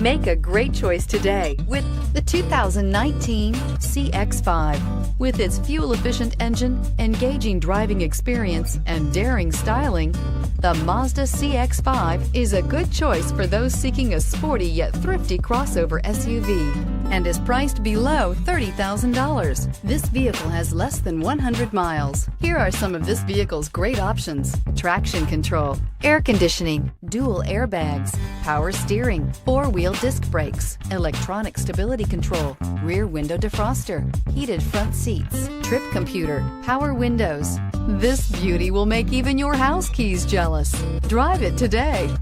Make a great choice today with the 2019 CX-5. With its fuel-efficient engine, engaging driving experience, and daring styling, the Mazda CX-5 is a good choice for those seeking a sporty yet thrifty crossover SUV and is priced below $30,000. This vehicle has less than 100 miles. Here are some of this vehicle's great options: traction control, air conditioning, dual airbags, power steering, four-wheel disc brakes, electronic stability control, rear window defroster, heated front seats, trip computer, power windows. This beauty will make even your house keys jealous. Drive it today.